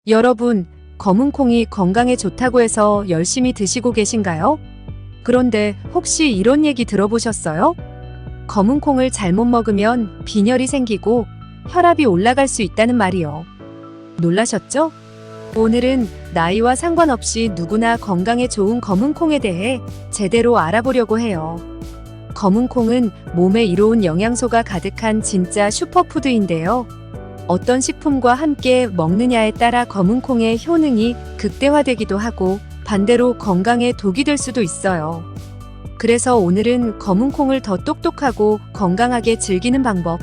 여러분, 검은 콩이 건강에 좋다고 해서 열심히 드시고 계신가요? 그런데 혹시 이런 얘기 들어보셨어요? 검은 콩을 잘못 먹으면 빈혈이 생기고 혈압이 올라갈 수 있다는 말이요. 놀라셨죠? 오늘은 나이와 상관없이 누구나 건강에 좋은 검은 콩에 대해 제대로 알아보려고 해요. 검은 콩은 몸에 이로운 영양소가 가득한 진짜 슈퍼푸드인데요. 어떤 식품과 함께 먹느냐에 따라 검은 콩의 효능이 극대화되기도 하고 반대로 건강에 독이 될 수도 있어요. 그래서 오늘은 검은 콩을 더 똑똑하고 건강하게 즐기는 방법,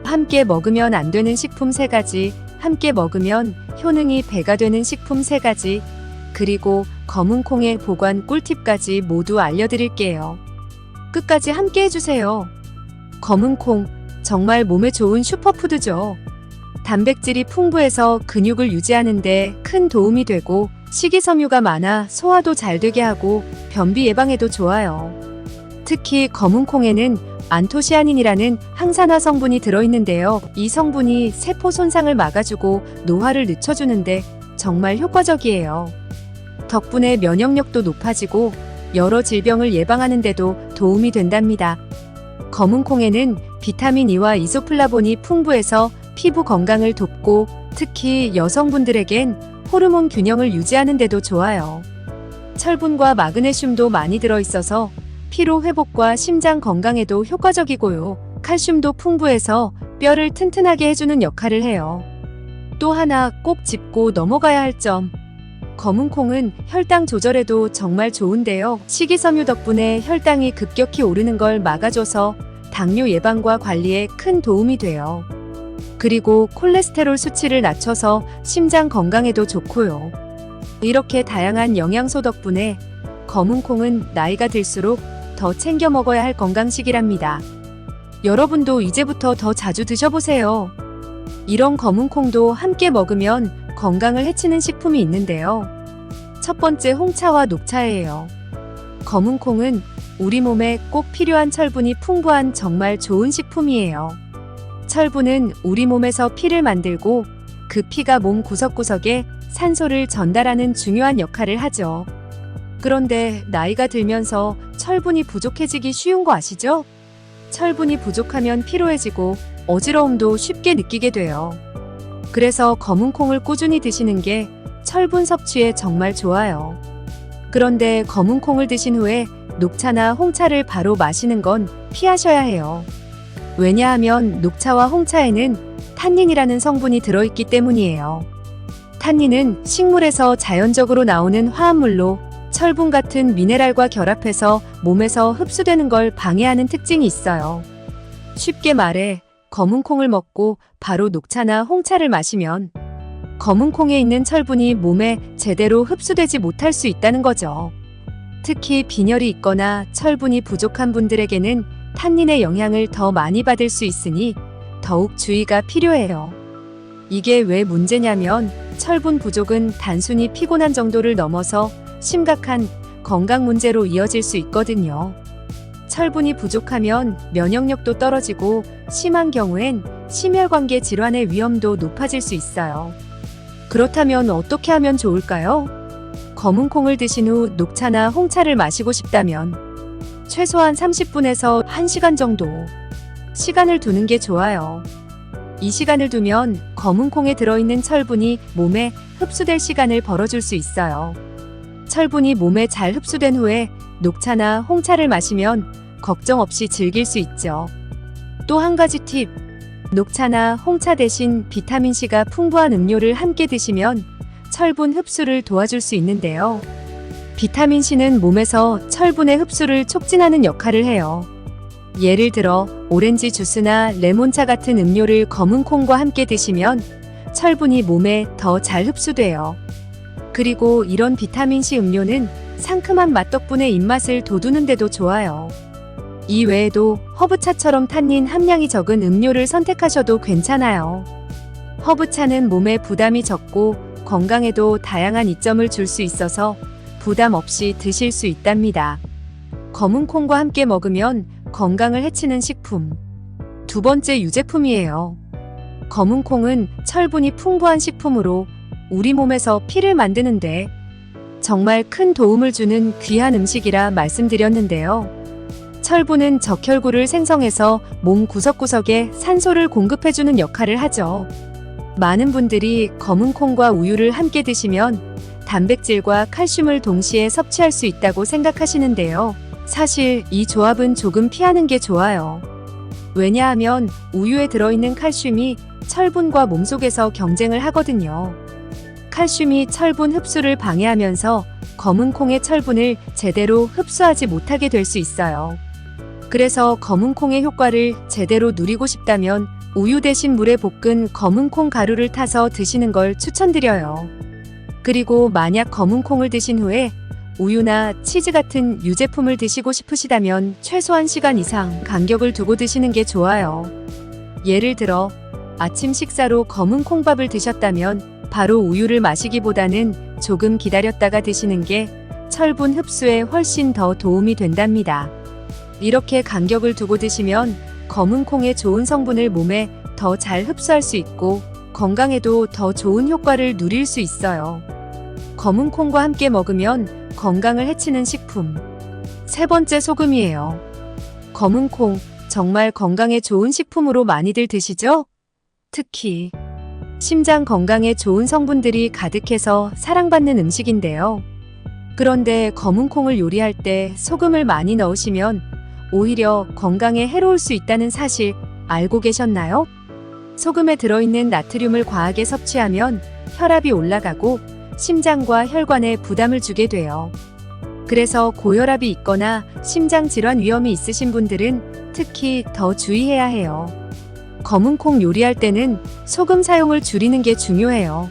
함께 먹으면 안 되는 식품 3가지, 함께 먹으면 효능이 배가 되는 식품 3가지, 그리고 검은 콩의 보관 꿀팁까지 모두 알려드릴게요. 끝까지 함께 해주세요. 검은 콩, 정말 몸에 좋은 슈퍼푸드죠. 단백질이 풍부해서 근육을 유지하는 데 큰 도움이 되고 식이섬유가 많아 소화도 잘 되게 하고 변비 예방에도 좋아요. 특히 검은 콩에는 안토시아닌이라는 항산화 성분이 들어있는데요. 이 성분이 세포 손상을 막아주고 노화를 늦춰주는데 정말 효과적이에요. 덕분에 면역력도 높아지고 여러 질병을 예방하는 데도 도움이 된답니다. 검은 콩에는 비타민 E와 이소플라본이 풍부해서 피부 건강을 돕고 특히 여성분들에겐 호르몬 균형을 유지하는 데도 좋아요. 철분과 마그네슘도 많이 들어있어서 피로 회복과 심장 건강에도 효과적이고요. 칼슘도 풍부해서 뼈를 튼튼하게 해주는 역할을 해요. 또 하나 꼭 짚고 넘어가야 할 점. 검은 콩은 혈당 조절에도 정말 좋은데요. 식이섬유 덕분에 혈당이 급격히 오르는 걸 막아줘서 당뇨 예방과 관리에 큰 도움이 돼요. 그리고 콜레스테롤 수치를 낮춰서 심장 건강에도 좋고요. 이렇게 다양한 영양소 덕분에 검은 콩은 나이가 들수록 더 챙겨 먹어야 할 건강식이랍니다. 여러분도 이제부터 더 자주 드셔보세요. 이런 검은 콩도 함께 먹으면 건강을 해치는 식품이 있는데요. 첫 번째, 홍차와 녹차예요. 검은 콩은 우리 몸에 꼭 필요한 철분이 풍부한 정말 좋은 식품이에요. 철분은 우리 몸에서 피를 만들고 그 피가 몸 구석구석에 산소를 전달하는 중요한 역할을 하죠. 그런데 나이가 들면서 철분이 부족해지기 쉬운 거 아시죠? 철분이 부족하면 피로해지고 어지러움도 쉽게 느끼게 돼요. 그래서 검은 콩을 꾸준히 드시는 게 철분 섭취에 정말 좋아요. 그런데 검은 콩을 드신 후에 녹차나 홍차를 바로 마시는 건 피하셔야 해요. 왜냐하면 녹차와 홍차에는 탄닌이라는 성분이 들어있기 때문이에요. 탄닌은 식물에서 자연적으로 나오는 화합물로 철분 같은 미네랄과 결합해서 몸에서 흡수되는 걸 방해하는 특징이 있어요. 쉽게 말해 검은 콩을 먹고 바로 녹차나 홍차를 마시면 검은 콩에 있는 철분이 몸에 제대로 흡수되지 못할 수 있다는 거죠. 특히 빈혈이 있거나 철분이 부족한 분들에게는 탄닌의 영향을 더 많이 받을 수 있으니 더욱 주의가 필요해요. 이게 왜 문제냐면 철분 부족은 단순히 피곤한 정도를 넘어서 심각한 건강 문제로 이어질 수 있거든요. 철분이 부족하면 면역력도 떨어지고 심한 경우엔 심혈관계 질환의 위험도 높아질 수 있어요. 그렇다면 어떻게 하면 좋을까요? 검은 콩을 드신 후 녹차나 홍차를 마시고 싶다면 최소한 30분에서 1시간 정도 시간을 두는 게 좋아요. 이 시간을 두면 검은 콩에 들어있는 철분이 몸에 흡수될 시간을 벌어줄 수 있어요. 철분이 몸에 잘 흡수된 후에 녹차나 홍차를 마시면 걱정 없이 즐길 수 있죠. 또 한 가지 팁. 녹차나 홍차 대신 비타민C가 풍부한 음료를 함께 드시면 철분 흡수를 도와줄 수 있는데요. 비타민C는 몸에서 철분의 흡수를 촉진하는 역할을 해요. 예를 들어 오렌지 주스나 레몬차 같은 음료를 검은 콩과 함께 드시면 철분이 몸에 더 잘 흡수돼요. 그리고 이런 비타민C 음료는 상큼한 맛 덕분에 입맛을 돋우는 데도 좋아요. 이 외에도 허브차처럼 탄닌 함량이 적은 음료를 선택하셔도 괜찮아요. 허브차는 몸에 부담이 적고 건강에도 다양한 이점을 줄 수 있어서 부담 없이 드실 수 있답니다. 검은 콩과 함께 먹으면 건강을 해치는 식품. 두 번째, 유제품이에요. 검은 콩은 철분이 풍부한 식품으로 우리 몸에서 피를 만드는데 정말 큰 도움을 주는 귀한 음식이라 말씀드렸는데요. 철분은 적혈구를 생성해서 몸 구석구석에 산소를 공급해주는 역할을 하죠. 많은 분들이 검은 콩과 우유를 함께 드시면 단백질과 칼슘을 동시에 섭취할 수 있다고 생각하시는데요. 사실 이 조합은 조금 피하는 게 좋아요. 왜냐하면 우유에 들어있는 칼슘이 철분과 몸속에서 경쟁을 하거든요. 칼슘이 철분 흡수를 방해하면서 검은 콩의 철분을 제대로 흡수하지 못하게 될 수 있어요. 그래서 검은 콩의 효과를 제대로 누리고 싶다면 우유 대신 물에 볶은 검은 콩 가루를 타서 드시는 걸 추천드려요. 그리고 만약 검은 콩을 드신 후에 우유나 치즈 같은 유제품을 드시고 싶으시다면 최소한 시간 이상 간격을 두고 드시는 게 좋아요. 예를 들어 아침 식사로 검은 콩밥을 드셨다면 바로 우유를 마시기보다는 조금 기다렸다가 드시는 게 철분 흡수에 훨씬 더 도움이 된답니다. 이렇게 간격을 두고 드시면 검은 콩의 좋은 성분을 몸에 더 잘 흡수할 수 있고 건강에도 더 좋은 효과를 누릴 수 있어요. 검은 콩과 함께 먹으면 건강을 해치는 식품. 세 번째, 소금이에요. 검은 콩 정말 건강에 좋은 식품으로 많이들 드시죠? 특히 심장 건강에 좋은 성분들이 가득해서 사랑받는 음식인데요. 그런데 검은 콩을 요리할 때 소금을 많이 넣으시면 오히려 건강에 해로울 수 있다는 사실 알고 계셨나요? 소금에 들어있는 나트륨을 과하게 섭취하면 혈압이 올라가고 심장과 혈관에 부담을 주게 돼요. 그래서 고혈압이 있거나 심장 질환 위험이 있으신 분들은 특히 더 주의해야 해요. 검은 콩 요리할 때는 소금 사용을 줄이는 게 중요해요.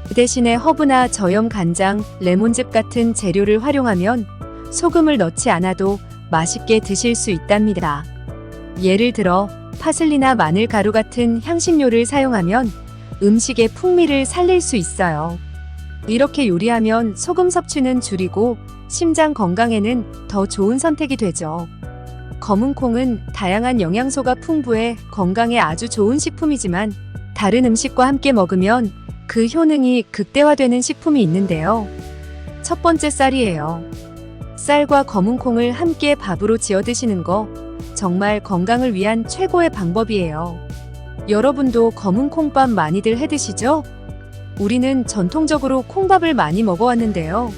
그 대신에 허브나 저염 간장, 레몬즙 같은 재료를 활용하면 소금을 넣지 않아도 맛있게 드실 수 있답니다. 예를 들어 파슬리나 마늘 가루 같은 향신료를 사용하면 음식의 풍미를 살릴 수 있어요. 이렇게 요리하면 소금 섭취는 줄이고 심장 건강에는 더 좋은 선택이 되죠. 검은 콩은 다양한 영양소가 풍부해 건강에 아주 좋은 식품이지만 다른 음식과 함께 먹으면 그 효능이 극대화되는 식품이 있는데요. 첫 번째, 쌀이에요. 쌀과 검은 콩을 함께 밥으로 지어 드시는 거 정말 건강을 위한 최고의 방법이에요. 여러분도 검은 콩밥 많이들 해 드시죠? 우리는 전통적으로 콩밥을 많이 먹어왔는데요.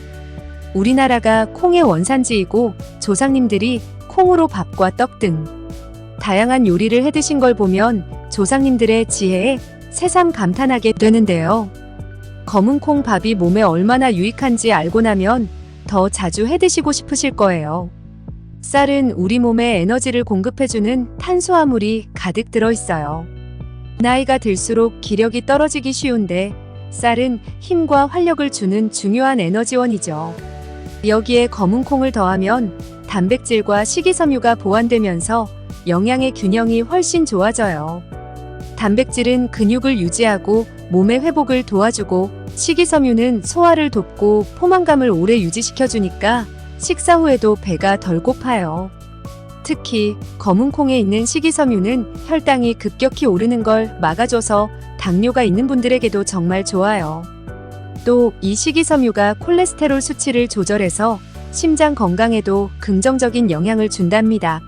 우리나라가 콩의 원산지이고 조상님들이 콩으로 밥과 떡 등 다양한 요리를 해 드신 걸 보면 조상님들의 지혜에 새삼 감탄하게 되는데요. 검은 콩밥이 몸에 얼마나 유익한지 알고 나면 더 자주 해 드시고 싶으실 거예요. 쌀은 우리 몸에 에너지를 공급해주는 탄수화물이 가득 들어있어요. 나이가 들수록 기력이 떨어지기 쉬운데 쌀은 힘과 활력을 주는 중요한 에너지원이죠. 여기에 검은 콩을 더하면 단백질과 식이섬유가 보완되면서 영양의 균형이 훨씬 좋아져요. 단백질은 근육을 유지하고 몸의 회복을 도와주고 식이섬유는 소화를 돕고 포만감을 오래 유지시켜주니까 식사 후에도 배가 덜 고파요. 특히 검은 콩에 있는 식이섬유는 혈당이 급격히 오르는 걸 막아줘서 당뇨가 있는 분들에게도 정말 좋아요. 또 이 식이섬유가 콜레스테롤 수치를 조절해서 심장 건강에도 긍정적인 영향을 준답니다.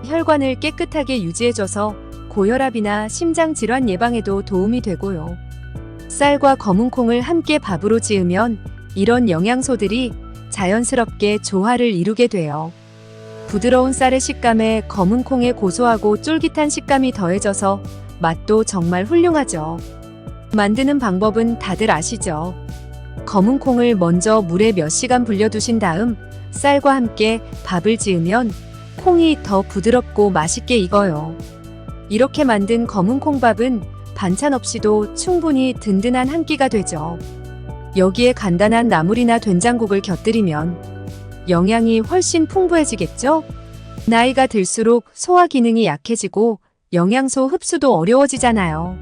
혈관을 깨끗하게 유지해줘서 고혈압이나 심장 질환 예방에도 도움이 되고요. 쌀과 검은 콩을 함께 밥으로 지으면 이런 영양소들이 자연스럽게 조화를 이루게 돼요. 부드러운 쌀의 식감에 검은 콩의 고소하고 쫄깃한 식감이 더해져서 맛도 정말 훌륭하죠. 만드는 방법은 다들 아시죠? 검은 콩을 먼저 물에 몇 시간 불려두신 다음 쌀과 함께 밥을 지으면 콩이 더 부드럽고 맛있게 익어요. 이렇게 만든 검은 콩밥은 반찬 없이도 충분히 든든한 한 끼가 되죠. 여기에 간단한 나물이나 된장국을 곁들이면 영양이 훨씬 풍부해지겠죠? 나이가 들수록 소화 기능이 약해지고 영양소 흡수도 어려워지잖아요.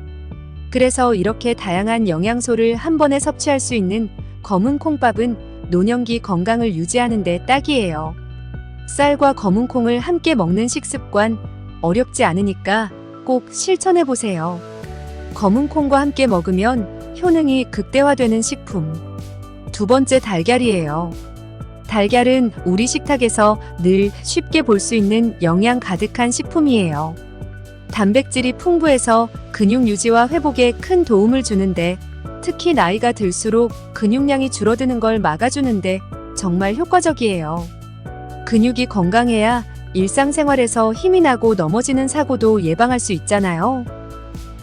그래서 이렇게 다양한 영양소를 한 번에 섭취할 수 있는 검은 콩밥은 노년기 건강을 유지하는 데 딱이에요. 쌀과 검은 콩을 함께 먹는 식습관 어렵지 않으니까 꼭 실천해 보세요. 검은 콩과 함께 먹으면 효능이 극대화되는 식품. 두 번째, 달걀이에요. 달걀은 우리 식탁에서 늘 쉽게 볼 수 있는 영양 가득한 식품이에요. 단백질이 풍부해서 근육 유지와 회복에 큰 도움을 주는데, 특히 나이가 들수록 근육량이 줄어드는 걸 막아주는데 정말 효과적이에요. 근육이 건강해야 일상생활에서 힘이 나고 넘어지는 사고도 예방할 수 있잖아요.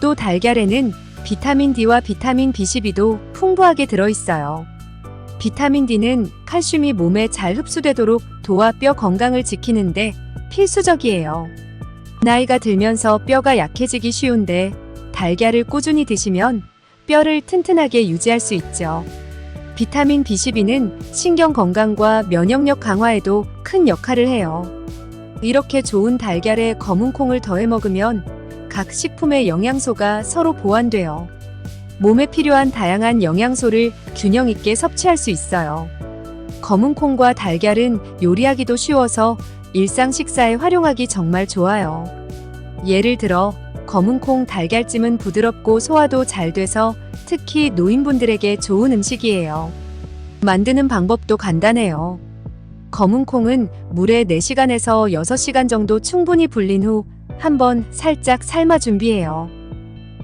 또 달걀에는 비타민 D와 비타민 B12도 풍부하게 들어있어요. 비타민 D는 칼슘이 몸에 잘 흡수되도록 도와 뼈 건강을 지키는데 필수적이에요. 나이가 들면서 뼈가 약해지기 쉬운데 달걀을 꾸준히 드시면 뼈를 튼튼하게 유지할 수 있죠. 비타민 B12는 신경 건강과 면역력 강화에도 큰 역할을 해요. 이렇게 좋은 달걀에 검은 콩을 더해 먹으면 각 식품의 영양소가 서로 보완되어 몸에 필요한 다양한 영양소를 균형 있게 섭취할 수 있어요. 검은 콩과 달걀은 요리하기도 쉬워서 일상 식사에 활용하기 정말 좋아요. 예를 들어 검은 콩 달걀찜은 부드럽고 소화도 잘 돼서 특히 노인분들에게 좋은 음식이에요. 만드는 방법도 간단해요. 검은 콩은 물에 4시간에서 6시간 정도 충분히 불린 후 한번 살짝 삶아 준비해요.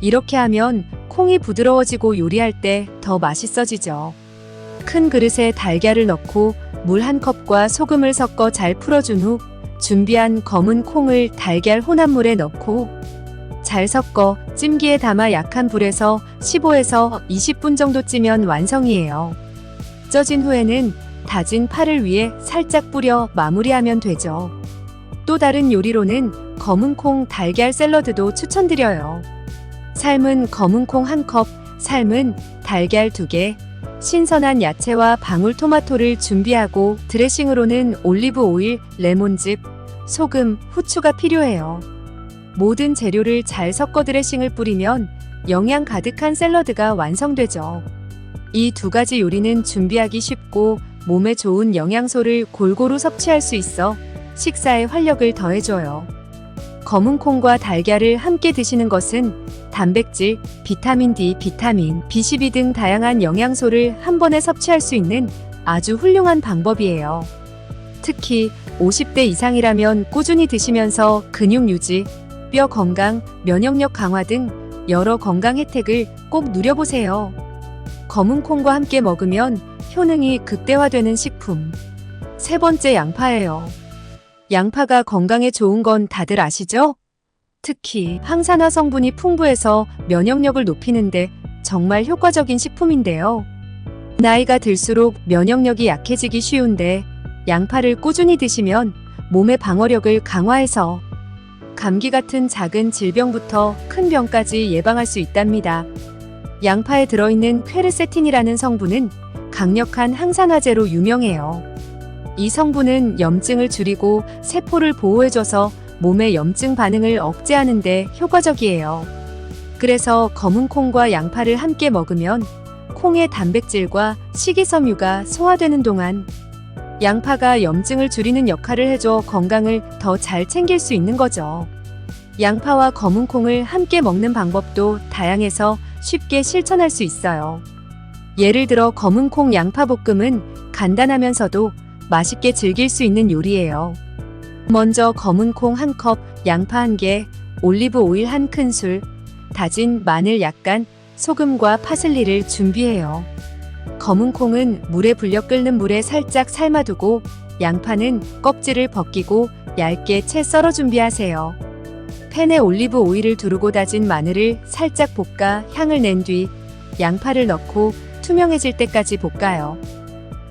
이렇게 하면 콩이 부드러워지고 요리할 때 더 맛있어지죠. 큰 그릇에 달걀을 넣고 물 1컵과 소금을 섞어 잘 풀어준 후 준비한 검은 콩을 달걀 혼합물에 넣고 잘 섞어 찜기에 담아 약한 불에서 15에서 20분 정도 찌면 완성이에요. 쪄진 후에는 다진 파를 위에 살짝 뿌려 마무리하면 되죠. 또 다른 요리로는 검은 콩 달걀 샐러드도 추천드려요. 삶은 검은 콩 1컵, 삶은 달걀 2개, 신선한 야채와 방울토마토를 준비하고 드레싱으로는 올리브 오일, 레몬즙, 소금, 후추가 필요해요. 모든 재료를 잘 섞어 드레싱을 뿌리면 영양 가득한 샐러드가 완성되죠. 이 두 가지 요리는 준비하기 쉽고 몸에 좋은 영양소를 골고루 섭취할 수 있어 식사에 활력을 더해줘요. 검은 콩과 달걀을 함께 드시는 것은 단백질, 비타민 D, 비타민 B12 등 다양한 영양소를 한 번에 섭취할 수 있는 아주 훌륭한 방법이에요. 특히 50대 이상이라면 꾸준히 드시면서 근육 유지, 뼈 건강, 면역력 강화 등 여러 건강 혜택을 꼭 누려보세요. 검은 콩과 함께 먹으면 효능이 극대화되는 식품. 세 번째, 양파예요. 양파가 건강에 좋은 건 다들 아시죠? 특히 항산화 성분이 풍부해서 면역력을 높이는데 정말 효과적인 식품인데요. 나이가 들수록 면역력이 약해지기 쉬운데 양파를 꾸준히 드시면 몸의 방어력을 강화해서 감기 같은 작은 질병부터 큰 병까지 예방할 수 있답니다. 양파에 들어있는 퀘르세틴이라는 성분은 강력한 항산화제로 유명해요. 이 성분은 염증을 줄이고 세포를 보호해줘서 몸의 염증 반응을 억제하는 데 효과적이에요. 그래서 검은 콩과 양파를 함께 먹으면 콩의 단백질과 식이섬유가 소화되는 동안 양파가 염증을 줄이는 역할을 해줘 건강을 더 잘 챙길 수 있는 거죠. 양파와 검은 콩을 함께 먹는 방법도 다양해서 쉽게 실천할 수 있어요. 예를 들어 검은 콩 양파 볶음은 간단하면서도 맛있게 즐길 수 있는 요리예요. 먼저 검은 콩 1컵, 양파 1개, 올리브 오일 1큰술, 다진 마늘 약간, 소금과 파슬리를 준비해요. 검은 콩은 물에 불려 끓는 물에 살짝 삶아두고 양파는 껍질을 벗기고 얇게 채 썰어 준비하세요. 팬에 올리브 오일을 두르고 다진 마늘을 살짝 볶아 향을 낸 뒤 양파를 넣고 투명해질 때까지 볶아요.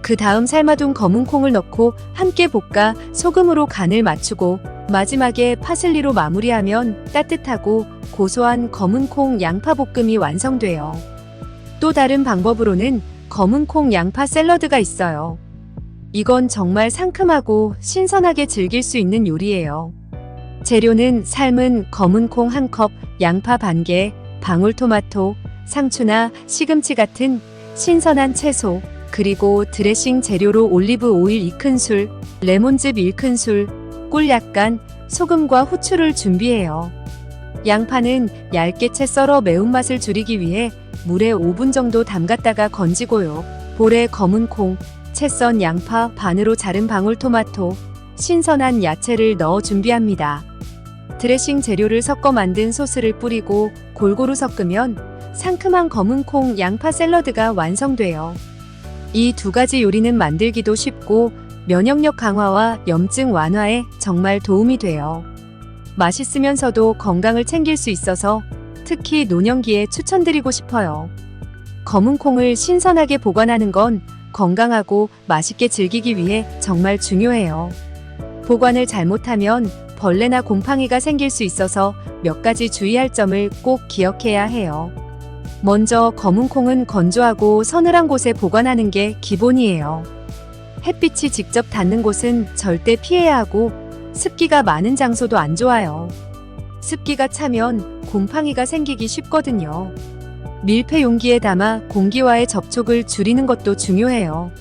그 다음 삶아둔 검은 콩을 넣고 함께 볶아 소금으로 간을 맞추고 마지막에 파슬리로 마무리하면 따뜻하고 고소한 검은 콩 양파 볶음이 완성돼요. 또 다른 방법으로는 검은 콩 양파 샐러드가 있어요. 이건 정말 상큼하고 신선하게 즐길 수 있는 요리예요. 재료는 삶은 검은 콩 1컵, 양파 반개, 방울토마토, 상추나 시금치 같은 신선한 채소, 그리고 드레싱 재료로 올리브 오일 2큰술, 레몬즙 1큰술, 꿀 약간, 소금과 후추를 준비해요. 양파는 얇게 채 썰어 매운맛을 줄이기 위해 물에 5분 정도 담갔다가 건지고요. 볼에 검은 콩, 채 썬 양파, 반으로 자른 방울토마토, 신선한 야채를 넣어 준비합니다. 드레싱 재료를 섞어 만든 소스를 뿌리고 골고루 섞으면 상큼한 검은 콩 양파 샐러드가 완성돼요. 이 두 가지 요리는 만들기도 쉽고 면역력 강화와 염증 완화에 정말 도움이 돼요. 맛있으면서도 건강을 챙길 수 있어서 특히 노년기에 추천드리고 싶어요. 검은 콩을 신선하게 보관하는 건 건강하고 맛있게 즐기기 위해 정말 중요해요. 보관을 잘못하면 벌레나 곰팡이가 생길 수 있어서 몇 가지 주의할 점을 꼭 기억해야 해요. 먼저 검은 콩은 건조하고 서늘한 곳에 보관하는 게 기본이에요. 햇빛이 직접 닿는 곳은 절대 피해야 하고 습기가 많은 장소도 안 좋아요. 습기가 차면 곰팡이가 생기기 쉽거든요. 밀폐 용기에 담아 공기와의 접촉을 줄이는 것도 중요해요.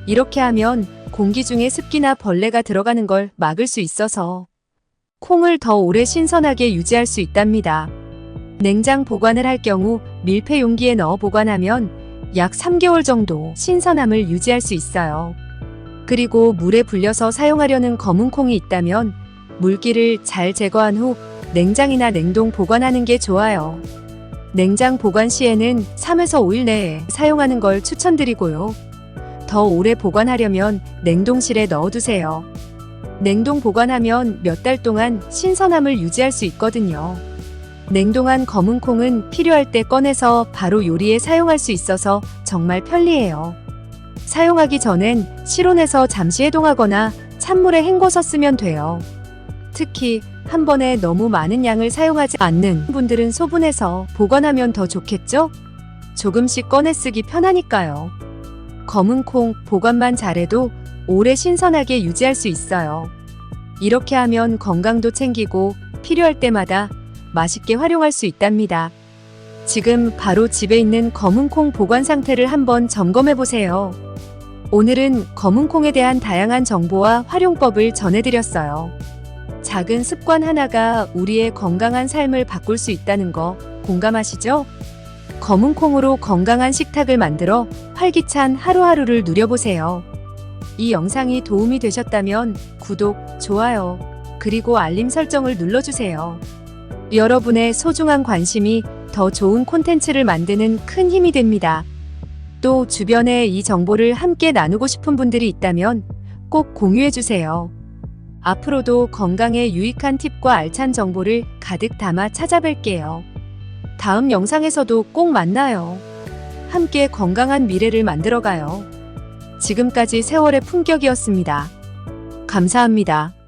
이렇게 하면 공기 중에 습기나 벌레가 들어가는 걸 막을 수 있어서 콩을 더 오래 신선하게 유지할 수 있답니다. 냉장 보관을 할 경우 밀폐 용기에 넣어 보관하면 약 3개월 정도 신선함을 유지할 수 있어요. 그리고 물에 불려서 사용하려는 검은 콩이 있다면 물기를 잘 제거한 후 냉장이나 냉동 보관하는 게 좋아요. 냉장 보관 시에는 3에서 5일 내에 사용하는 걸 추천드리고요. 더 오래 보관하려면 냉동실에 넣어두세요. 냉동 보관하면 몇 달 동안 신선함을 유지할 수 있거든요. 냉동한 검은 콩은 필요할 때 꺼내서 바로 요리에 사용할 수 있어서 정말 편리해요. 사용하기 전엔 실온에서 잠시 해동하거나 찬물에 헹궈서 쓰면 돼요. 특히 한 번에 너무 많은 양을 사용하지 않는 분들은 소분해서 보관하면 더 좋겠죠? 조금씩 꺼내 쓰기 편하니까요. 검은 콩 보관만 잘해도 오래 신선하게 유지할 수 있어요. 이렇게 하면 건강도 챙기고 필요할 때마다 맛있게 활용할 수 있답니다. 지금 바로 집에 있는 검은 콩 보관 상태를 한번 점검해 보세요. 오늘은 검은 콩에 대한 다양한 정보와 활용법을 전해드렸어요. 작은 습관 하나가 우리의 건강한 삶을 바꿀 수 있다는 거 공감하시죠? 검은 콩으로 건강한 식탁을 만들어 활기찬 하루하루를 누려보세요. 이 영상이 도움이 되셨다면 구독, 좋아요, 그리고 알림 설정을 눌러주세요. 여러분의 소중한 관심이 더 좋은 콘텐츠를 만드는 큰 힘이 됩니다. 또 주변에 이 정보를 함께 나누고 싶은 분들이 있다면 꼭 공유해주세요. 앞으로도 건강에 유익한 팁과 알찬 정보를 가득 담아 찾아뵐게요. 다음 영상에서도 꼭 만나요. 함께 건강한 미래를 만들어가요. 지금까지 세월의 품격이었습니다. 감사합니다.